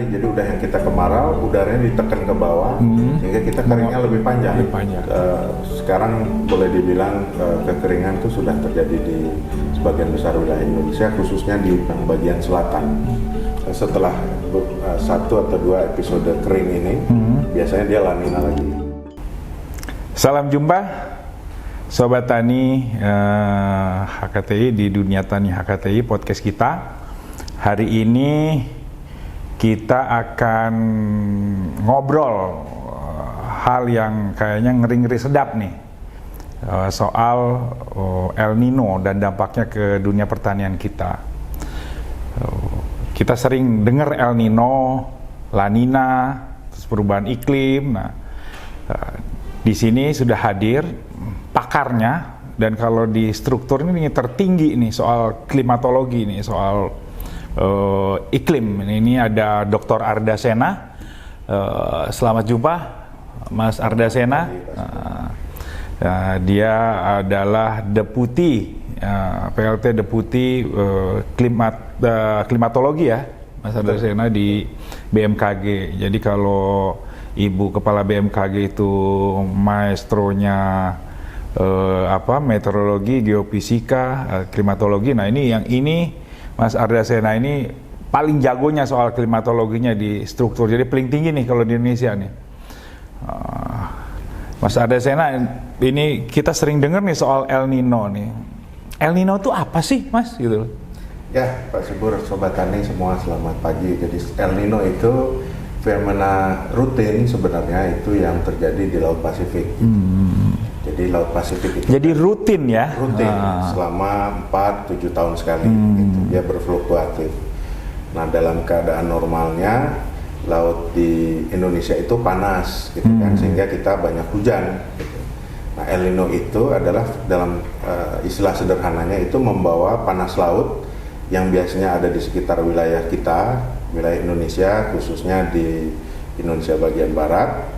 jadi udah yang kita kemarau, udaranya ditekan ke bawah, sehingga kita keringnya lebih panjang. Sekarang boleh dibilang kekeringan itu sudah terjadi di sebagian besar wilayah Indonesia, khususnya di bagian selatan. Setelah 1 atau 2 episode kering ini, biasanya dia La Nina lagi. Salam jumpa Sobat Tani HKTI di Dunia Tani HKTI podcast kita. Hari ini kita akan ngobrol hal yang kayaknya ngeri-ngeri sedap nih, soal El Nino dan dampaknya ke dunia pertanian kita. Kita sering dengar El Nino, La Nina, terus perubahan iklim. Nah, di sini sudah hadir pakarnya, dan kalau di struktur ini tertinggi nih soal klimatologi nih, soal iklim. Ini ada Dr. Ardasena. Selamat jumpa Mas Ardasena. Dia adalah deputi PLT Deputi Klimatologi ya, Mas Ardasena di BMKG. Jadi kalau Ibu Kepala BMKG itu maestronya meteorologi, geofisika, klimatologi. Nah ini Mas Ardasena ini paling jagonya soal klimatologinya di struktur. Jadi paling tinggi nih kalau di Indonesia nih. Mas Ardasena, ini kita sering dengar nih soal El Nino nih. El Nino itu apa sih, Mas? Gitu. Ya, Pak Subur, Sobat Tani semua, selamat pagi. Jadi El Nino itu fenomena rutin sebenarnya, itu yang terjadi di Laut Pasifik. Jadi Laut Pasifik itu jadi rutin ya? Rutin, selama 4-7 tahun sekali. Gitu. Dia berfluktuatif. Nah, dalam keadaan normalnya laut di Indonesia itu panas, gitu kan, sehingga kita banyak hujan. Gitu. Nah, El Nino itu adalah dalam istilah sederhananya itu membawa panas laut yang biasanya ada di sekitar wilayah kita, wilayah Indonesia, khususnya di Indonesia bagian barat,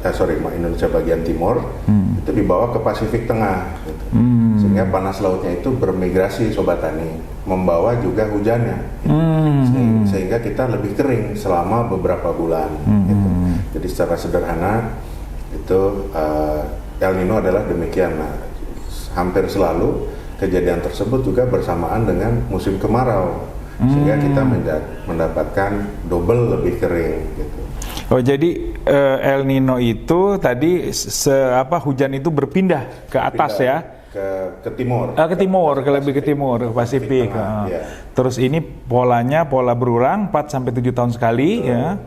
Indonesia bagian timur, itu dibawa ke Pasifik Tengah, gitu. Sehingga panas lautnya itu bermigrasi, Sobat Tani, membawa juga hujannya, gitu. Sehingga kita lebih kering selama beberapa bulan, gitu. Jadi secara sederhana itu El Nino adalah demikian. Nah, hampir selalu kejadian tersebut juga bersamaan dengan musim kemarau, sehingga kita mendapatkan double lebih kering, gitu. Oh, jadi El Nino itu tadi hujan itu berpindah ke atas ya? Ke timur. Ke timur, lebih ke timur, ke Pasifik. Ya. Terus ini pola berulang 4-7 tahun sekali ya.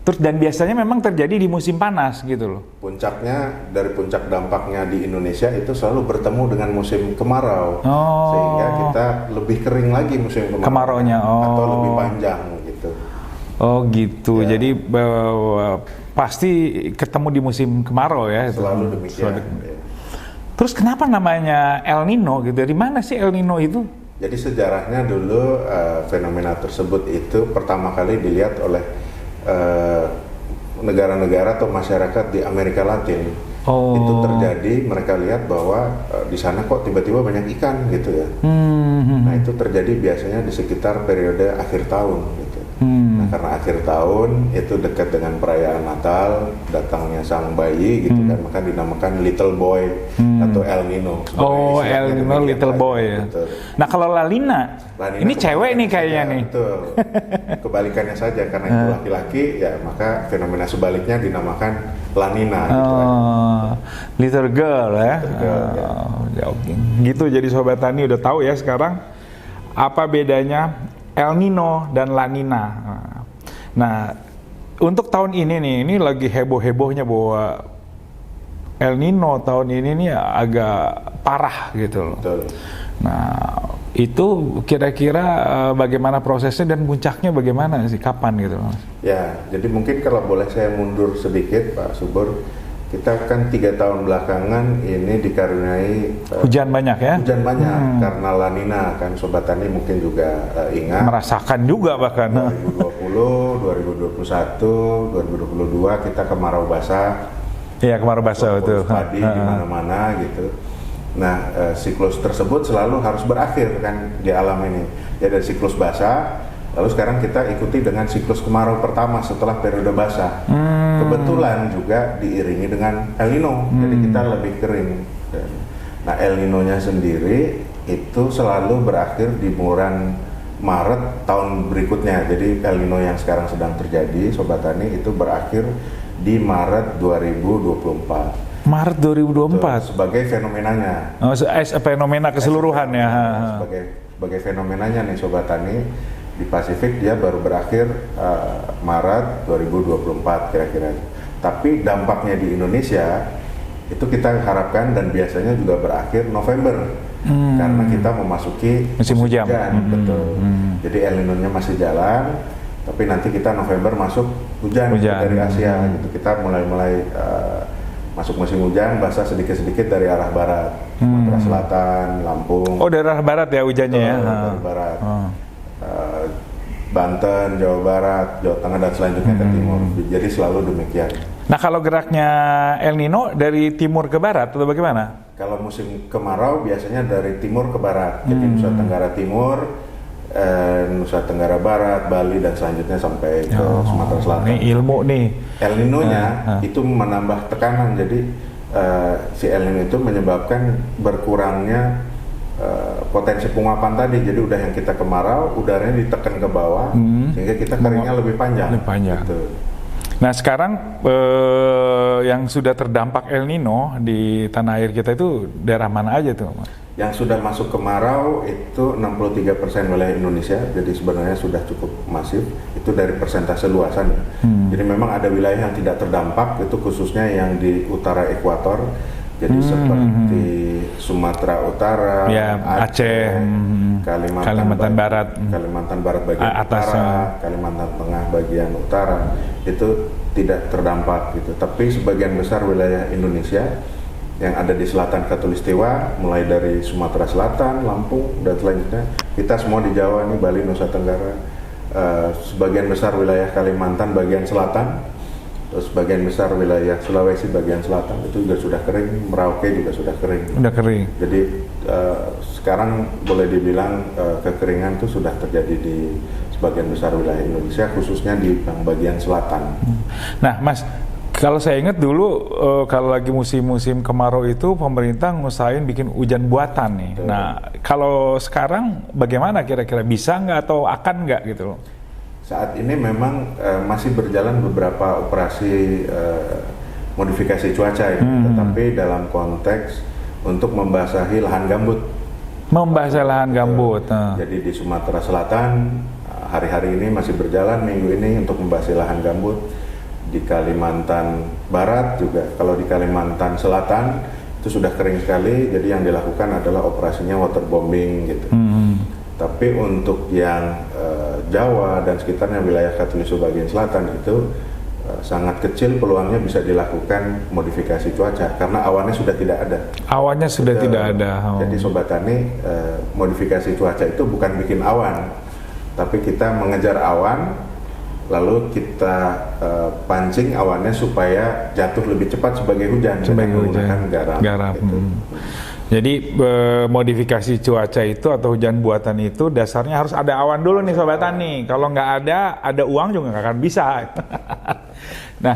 Terus dan biasanya memang terjadi di musim panas gitu loh. Puncaknya, dari puncak dampaknya di Indonesia itu selalu bertemu dengan musim kemarau. Sehingga kita lebih kering lagi musim kemaraunya. Atau lebih panjang gitu. Oh gitu. Ya. Jadi pasti ketemu di musim kemarau ya. Selalu demikian. Ya. Terus kenapa namanya El Nino gitu? Dari mana sih El Nino itu? Jadi sejarahnya dulu fenomena tersebut itu pertama kali dilihat oleh negara-negara atau masyarakat di Amerika Latin. Itu terjadi, mereka lihat bahwa di sana kok tiba-tiba banyak ikan gitu ya. Nah, itu terjadi biasanya di sekitar periode akhir tahun gitu. Nah, karena akhir tahun itu dekat dengan perayaan Natal, datangnya sang bayi gitu kan, maka dinamakan Little Boy atau El Nino. El Nino Little Boy ya. Betul. Nah, kalau La Nina ini cewek nih kayaknya nih. Betul. Kebalikannya saja, karena itu laki-laki ya, maka fenomena sebaliknya dinamakan La Nina gitu kan. Little girl ya. Ya. Gitu, jadi Sobat Tani udah tahu ya sekarang apa bedanya El Nino dan La Nina. Nah, untuk tahun ini nih, ini lagi heboh-hebohnya bahwa El Nino tahun ini nih agak parah gitu loh. Betul. Nah, itu kira-kira bagaimana prosesnya dan puncaknya bagaimana sih, kapan gitu Mas? Ya, jadi mungkin kalau boleh saya mundur sedikit Pak Subur, kita kan 3 tahun belakangan ini dikaruniai hujan banyak ya? Hujan banyak karena La Nina kan, Sobat Tani mungkin juga ingat. Merasakan juga bahkan. 2020, 2021, 2022 kita kemarau basah. Iya, kemarau basah itu. Padi di mana-mana gitu. Nah, siklus tersebut selalu harus berakhir kan di alam ini. Ya, dari siklus basah Lalu sekarang kita ikuti dengan siklus kemarau pertama setelah periode basah. Kebetulan juga diiringi dengan El Nino, jadi kita lebih kering. Nah, El Nino-nya sendiri itu selalu berakhir di bulan Maret tahun berikutnya. Jadi El Nino yang sekarang sedang terjadi, Sobat Tani, itu berakhir di Maret 2024. Maret 2024 sebagai fenomenanya. Oh, fenomena keseluruhan ya. Sebagai fenomenanya nih Sobat Tani, di Pasifik dia baru berakhir Maret 2024 kira-kira. Tapi dampaknya di Indonesia itu kita harapkan dan biasanya juga berakhir November karena kita memasuki musim hujan. Betul. Jadi El Nino-nya masih jalan, tapi nanti kita November masuk hujan. Dari Asia gitu. Kita mulai masuk musim hujan, basah sedikit-sedikit dari arah barat, Sumatera Selatan, Lampung. Oh, dari arah barat ya hujannya ya? Dari barat. Banten, Jawa Barat, Jawa Tengah, dan selanjutnya ke timur. Jadi selalu demikian. Nah, kalau geraknya El Nino dari timur ke barat atau bagaimana? Kalau musim kemarau biasanya dari timur ke barat. Jadi Nusa Tenggara Timur, Nusa Tenggara Barat, Bali, dan selanjutnya sampai ke Sumatera Selatan. Ini ilmu nih. El Nino-nya itu menambah tekanan. Jadi si El Nino itu menyebabkan berkurangnya potensi penguapan tadi. Jadi udah yang kita kemarau, udaranya ditekan ke bawah sehingga kita keringnya lebih panjang. Gitu. Nah, sekarang yang sudah terdampak El Nino di tanah air kita itu daerah mana aja tuh, Mas? Yang sudah masuk kemarau itu 63% wilayah Indonesia, jadi sebenarnya sudah cukup masif. Itu dari persentase luasan. Jadi memang ada wilayah yang tidak terdampak, itu khususnya yang di utara ekuator. Jadi seperti Sumatera Utara, ya, Aceh, Kalimantan Barat, Kalimantan Barat bagian utara, Kalimantan Tengah bagian utara, itu tidak terdampak gitu. Tapi sebagian besar wilayah Indonesia yang ada di selatan Khatulistiwa, mulai dari Sumatera Selatan, Lampung, dan selanjutnya kita semua di Jawa nih, Bali, Nusa Tenggara, sebagian besar wilayah Kalimantan bagian selatan, terus bagian besar wilayah Sulawesi bagian selatan itu juga sudah kering, Merauke juga sudah kering. Sudah kering. Jadi sekarang boleh dibilang kekeringan itu sudah terjadi di sebagian besar wilayah Indonesia, khususnya di bagian selatan. Nah, Mas, kalau saya ingat dulu kalau lagi musim-musim kemarau itu pemerintah ngusahain bikin hujan buatan nih. Nah, kalau sekarang bagaimana kira-kira, bisa nggak atau akan nggak gitu loh? Saat ini memang masih berjalan beberapa operasi modifikasi cuaca ini, tetapi dalam konteks untuk membasahi lahan gambut. Membasahi lahan gambut. Jadi di Sumatera Selatan hari-hari ini masih berjalan, minggu ini untuk membasahi lahan gambut. Di Kalimantan Barat juga, kalau di Kalimantan Selatan itu sudah kering sekali, jadi yang dilakukan adalah operasinya waterbombing gitu. Tapi untuk yang Jawa dan sekitarnya wilayah Khatulistiwa bagian selatan itu sangat kecil peluangnya bisa dilakukan modifikasi cuaca karena awannya sudah tidak ada. Awannya sudah tidak ada. Jadi Sobat Tani, modifikasi cuaca itu bukan bikin awan, tapi kita mengejar awan, lalu kita pancing awannya supaya jatuh lebih cepat sebagai hujan. Sebagai hujan. Garam. Gitu. Jadi modifikasi cuaca itu atau hujan buatan itu dasarnya harus ada awan dulu nih Sobat Tani. Kalau nggak ada uang juga nggak akan bisa. Nah,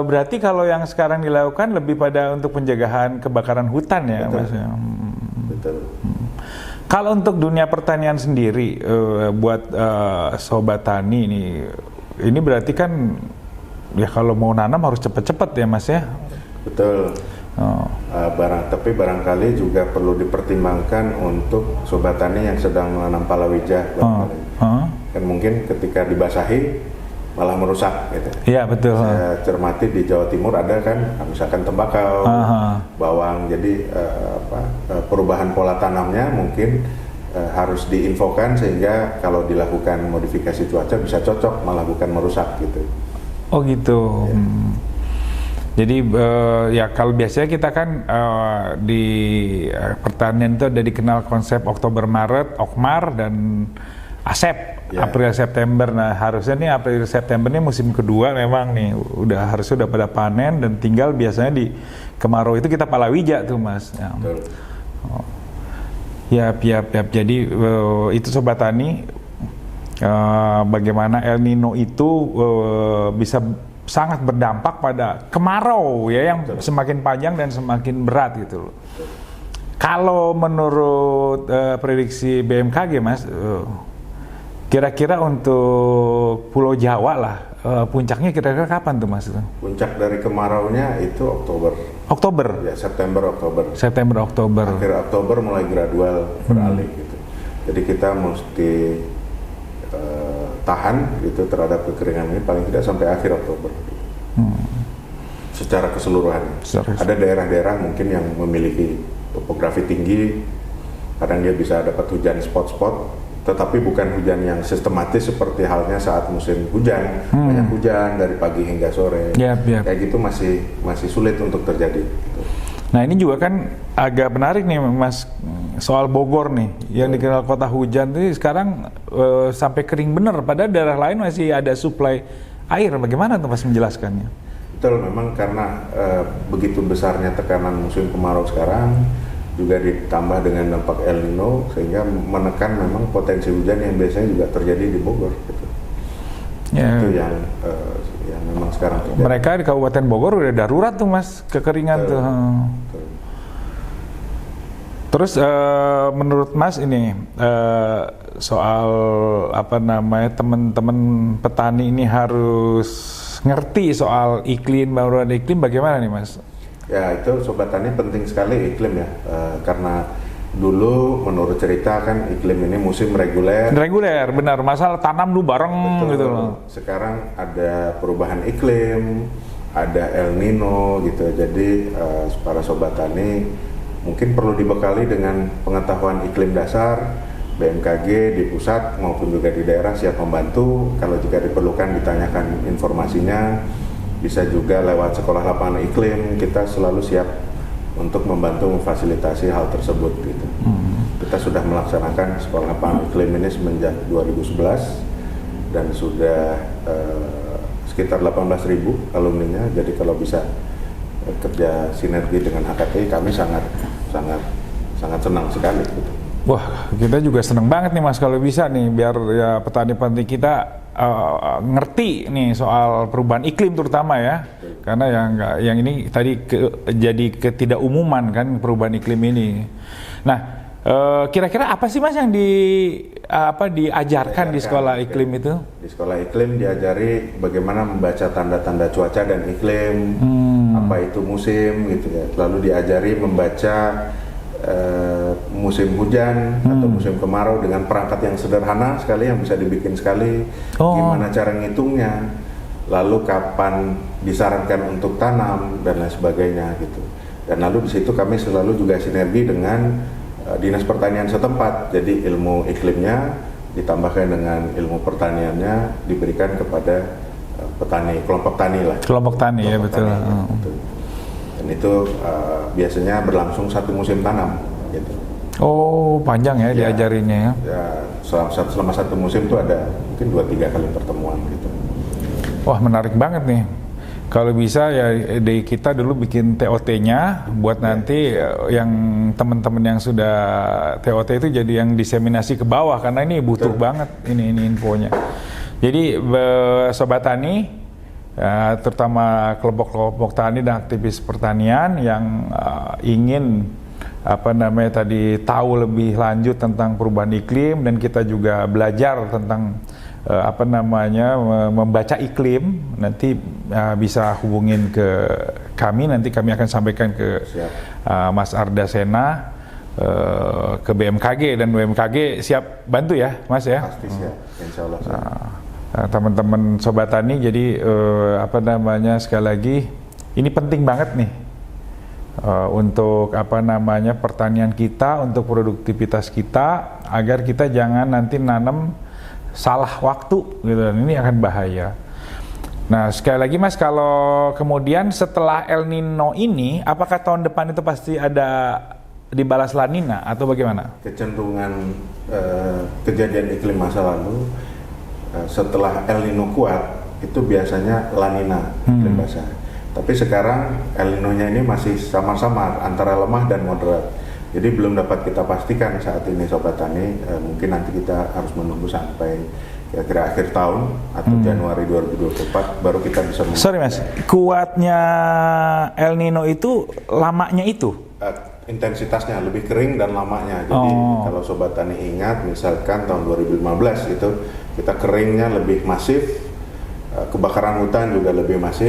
berarti kalau yang sekarang dilakukan lebih pada untuk pencegahan kebakaran hutan ya, Mas? Betul. Kalau untuk dunia pertanian sendiri, buat Sobat Tani ini berarti kan ya kalau mau nanam harus cepat-cepat ya, Mas ya? Betul. Tapi barangkali juga perlu dipertimbangkan untuk Sobat Tani yang sedang menanam palawija. Kan mungkin ketika dibasahi malah merusak gitu. Iya, betul. Saya cermati di Jawa Timur ada kan misalkan tembakau, bawang, jadi perubahan pola tanamnya mungkin harus diinfokan sehingga kalau dilakukan modifikasi cuaca bisa cocok, malah bukan merusak gitu. Oh gitu. Ya. Jadi ya kalau biasanya kita kan di pertanian itu ada dikenal konsep Oktober Maret, Okmar, dan Asep, April September. Nah harusnya nih April September ini musim kedua memang nih harusnya udah pada panen dan tinggal biasanya di kemarau itu kita palawija tuh, Mas. Ya. Jadi itu Sobat Tani bagaimana El Nino itu bisa sangat berdampak pada kemarau ya yang semakin panjang dan semakin berat gitu loh. Kalau menurut prediksi BMKG Mas, kira-kira untuk Pulau Jawa lah, puncaknya kira-kira kapan tuh Mas? Puncak dari kemaraunya itu Oktober. Oktober? Ya, September, Oktober. September, Oktober. Akhir Oktober mulai gradual beralih gitu. Jadi kita mesti tahan gitu terhadap kekeringan ini paling tidak sampai akhir Oktober. Secara keseluruhan. Ada daerah-daerah mungkin yang memiliki topografi tinggi, kadang dia bisa dapat hujan spot-spot, tetapi bukan hujan yang sistematis seperti halnya saat musim hujan, banyak hujan dari pagi hingga sore. Kayak gitu masih sulit untuk terjadi. Gitu. Nah ini juga kan agak menarik nih Mas, soal Bogor nih, yang dikenal kota hujan ini sekarang sampai kering bener, padahal daerah lain masih ada suplai air. Bagaimana tuh Mas menjelaskannya? Betul, memang karena begitu besarnya tekanan musim kemarau sekarang, juga ditambah dengan dampak El Nino, sehingga menekan memang potensi hujan yang biasanya juga terjadi di Bogor. Gitu. Itu yang memang sekarang terjadi. Mereka di Kabupaten Bogor udah darurat tuh Mas, kekeringan tuh. Terus menurut Mas ini soal teman-teman petani ini harus ngerti soal iklim, perubahan iklim, bagaimana nih Mas? Ya itu Sobat Tani penting sekali iklim ya, karena dulu menurut cerita kan iklim ini musim reguler, benar, masalah tanam dulu bareng. Betul. Gitu loh. Sekarang ada perubahan iklim, ada El Nino gitu, jadi para Sobat Tani mungkin perlu dibekali dengan pengetahuan iklim dasar. BMKG di pusat maupun juga di daerah siap membantu, kalau jika diperlukan ditanyakan informasinya, bisa juga lewat sekolah lapangan iklim, kita selalu siap untuk membantu memfasilitasi hal tersebut gitu. Kita sudah melaksanakan sekolah lapangan iklim ini semenjak 2011 dan sudah sekitar 18.000 alumninya, jadi kalau bisa kerja sinergi dengan HKT kami sangat senang sekali gitu. Wah, kita juga seneng banget nih Mas kalau bisa nih, biar ya petani-petani kita ngerti nih soal perubahan iklim terutama ya. Karena yang ini tadi jadi ketidakumuman kan perubahan iklim ini. Nah, kira-kira apa sih Mas yang diajarkan di sekolah iklim itu? Di sekolah iklim diajari bagaimana membaca tanda-tanda cuaca dan iklim, apa itu musim gitu ya. Lalu diajari membaca musim hujan atau musim kemarau dengan perangkat yang sederhana sekali, yang bisa dibikin sekali, gimana cara ngitungnya, lalu kapan disarankan untuk tanam dan lain sebagainya gitu. Dan lalu di situ kami selalu juga sinergi dengan dinas pertanian setempat, jadi ilmu iklimnya ditambahkan dengan ilmu pertaniannya diberikan kepada petani, kelompok tani lah. Kelompok tani ya betul. Gitu. Dan itu biasanya berlangsung satu musim tanam gitu. Oh, panjang ya diajarinnya ya. Ya, selama satu musim itu ada mungkin 2-3 kali pertemuan gitu. Wah, menarik banget nih. Kalau bisa ya dari kita dulu bikin TOT-nya buat nanti yang teman-teman yang sudah TOT itu jadi yang diseminasi ke bawah, karena ini butuh banget ini infonya. Jadi Sobat Tani, terutama kelompok-kelompok tani dan aktivis pertanian yang ingin tahu lebih lanjut tentang perubahan iklim, dan kita juga belajar tentang membaca iklim, nanti bisa hubungin ke kami, nanti kami akan sampaikan ke Mas Arda Sena, ke BMKG, dan BMKG siap bantu ya Mas ya. Pasti siap, insya Allah. Teman-teman Sobat Tani, jadi sekali lagi ini penting banget nih untuk pertanian kita, untuk produktivitas kita, agar kita jangan nanti nanam salah waktu gitu, dan ini akan bahaya. Nah sekali lagi Mas, kalau kemudian setelah El Nino ini, apakah tahun depan itu pasti ada dibalas La Nina atau bagaimana? Kecenderungan kejadian iklim masa lalu setelah El Nino kuat itu biasanya La Nina, iklim basah. Tapi sekarang El Nino-nya ini masih samar-samar antara lemah dan moderat. Jadi belum dapat kita pastikan saat ini Sobat Tani, mungkin nanti kita harus menunggu sampai kira-kira akhir tahun atau Januari 2024 baru kita bisa Sorry Mas, kuatnya El Nino itu lamanya itu? Intensitasnya lebih kering dan lamanya. Jadi kalau Sobat Tani ingat, misalkan tahun 2015 itu kita keringnya lebih masif, kebakaran hutan juga lebih masif.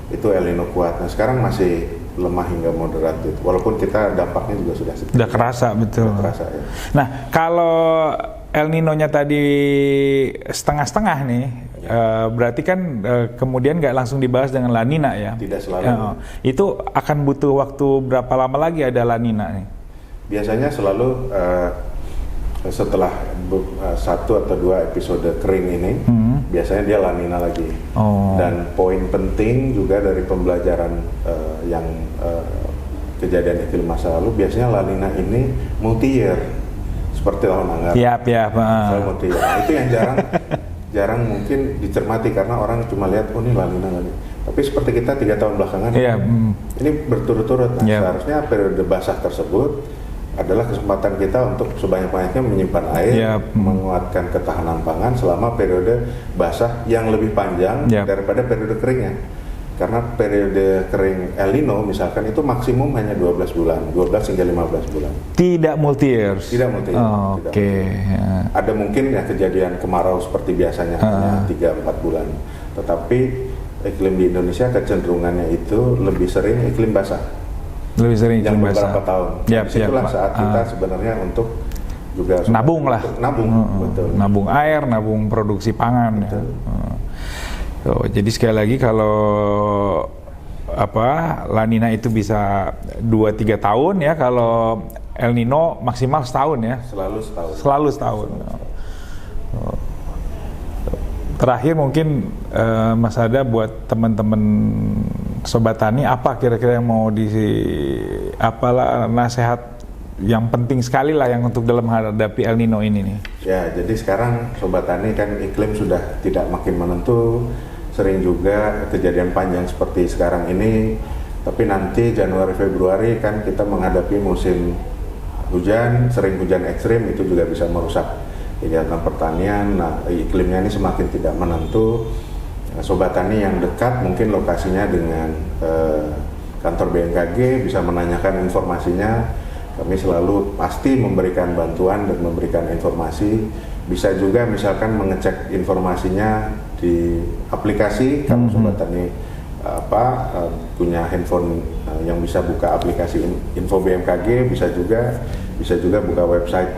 Itu El Nino kuat. Nah sekarang masih lemah hingga moderat gitu. Walaupun kita dampaknya juga sudah kerasa, betul. Sudah kerasa, ya. Nah kalau El Nino-nya tadi setengah-setengah nih, berarti kan kemudian nggak langsung dibahas dengan La Nina ya? Tidak selalu. Itu akan butuh waktu berapa lama lagi ada La Nina nih? Biasanya selalu setelah 1 atau 2 episode kering ini, biasanya dia La Nina lagi. Dan poin penting juga dari pembelajaran yang kejadian iklim masa lalu, biasanya La Nina ini multi-year. Seperti tahun anggar. Multi-year. Nah, itu yang jarang mungkin dicermati karena orang cuma lihat ini La Nina. Tapi seperti kita 3 tahun belakangan, ini berturut-turut. Nah, seharusnya periode basah tersebut adalah kesempatan kita untuk sebanyak-banyaknya menyimpan air, menguatkan ketahanan pangan selama periode basah yang lebih panjang daripada periode keringnya. Karena periode kering El Nino misalkan itu maksimum hanya 12 bulan, 12 hingga 15 bulan. Tidak multi-year. Tidak multi-year. Ada mungkin ya kejadian kemarau seperti biasanya hanya 3-4 bulan. Tetapi iklim di Indonesia kecenderungannya itu lebih sering iklim basah. Lebih sering iklim basah. Beberapa tahun. Disitulah saat kita sebenarnya untuk juga nabung lah. Betul. Nabung air, nabung produksi pangan. Betul. Jadi sekali lagi kalau La Nina itu bisa 2-3 tahun ya, kalau El Nino maksimal setahun ya. Selalu setahun. Terakhir mungkin Mas Arda buat teman-teman Sobat Tani, apa kira-kira yang mau nasihat yang penting sekali lah yang untuk dalam menghadapi El Nino ini nih? Ya, jadi sekarang Sobat Tani kan iklim sudah tidak makin menentu, sering juga kejadian panjang seperti sekarang ini, tapi nanti Januari Februari kan kita menghadapi musim hujan, sering hujan ekstrim, itu juga bisa merusak kegiatan pertanian. Nah, iklimnya ini semakin tidak menentu. Sobat Tani yang dekat mungkin lokasinya dengan kantor BMKG bisa menanyakan informasinya. Kami selalu pasti memberikan bantuan dan memberikan informasi. Bisa juga misalkan mengecek informasinya di aplikasi. Kalau Sobat Tani punya handphone yang bisa buka aplikasi Info BMKG, bisa juga buka website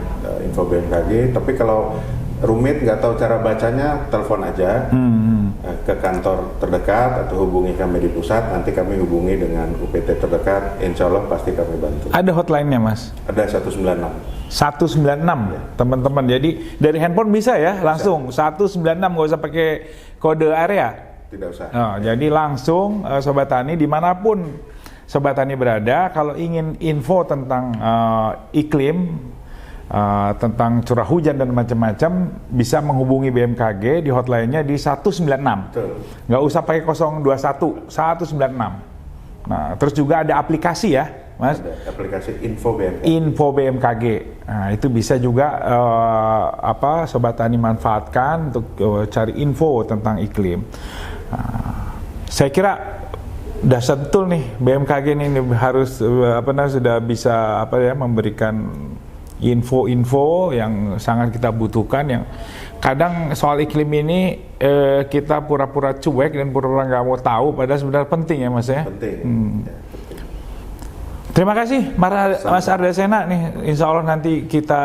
Info BMKG. Tapi kalau rumit nggak tahu cara bacanya, telepon aja ke kantor terdekat atau hubungi kami di pusat. Nanti kami hubungi dengan UPT terdekat, insya Allah pasti kami bantu. Ada hotline-nya Mas? Ada 196. 196 ya, teman-teman. Jadi dari handphone bisa ya, langsung 196, nggak usah pakai kode area. Tidak usah. Jadi langsung Sobat Tani dimanapun Sobat Tani berada, kalau ingin info tentang iklim, tentang curah hujan dan macam-macam, bisa menghubungi BMKG di hotline-nya di 196. Betul. Nggak usah pakai 021, 196. Nah, terus juga ada aplikasi ya, Mas? Ada aplikasi Info BMKG. Info BMKG. Nah, itu bisa juga Sobat Tani manfaatkan untuk cari info tentang iklim. Saya kira dahsyat betul nih BMKG ini harus sudah bisa memberikan info-info yang sangat kita butuhkan. Yang kadang soal iklim ini kita pura-pura cuek dan pura-pura nggak mau tahu, padahal sebenarnya penting ya Mas ya. Penting. Terima kasih Mas Arda Sena nih. Insya Allah nanti kita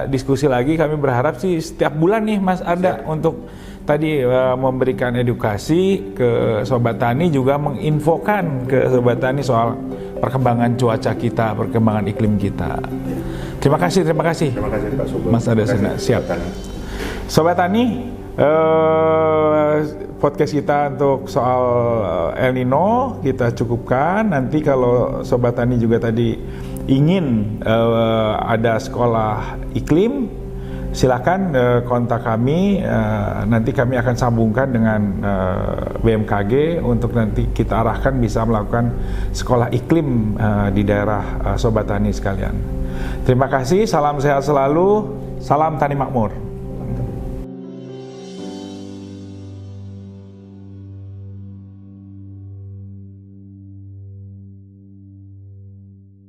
diskusi lagi. Kami berharap sih setiap bulan nih Mas Arda untuk tadi memberikan edukasi ke Sobat Tani, juga menginfokan ke Sobat Tani soal perkembangan cuaca kita, perkembangan iklim kita. Terima kasih. Terima kasih Pak Sugeng. Mas Arda Sena, siap. Sobat Tani, podcast kita untuk soal El Nino kita cukupkan. Nanti kalau Sobat Tani juga tadi ingin ada sekolah iklim, silakan kontak kami. Nanti kami akan sambungkan dengan BMKG untuk nanti kita arahkan bisa melakukan sekolah iklim di daerah Sobat Tani sekalian. Terima kasih, salam sehat selalu, salam tani makmur.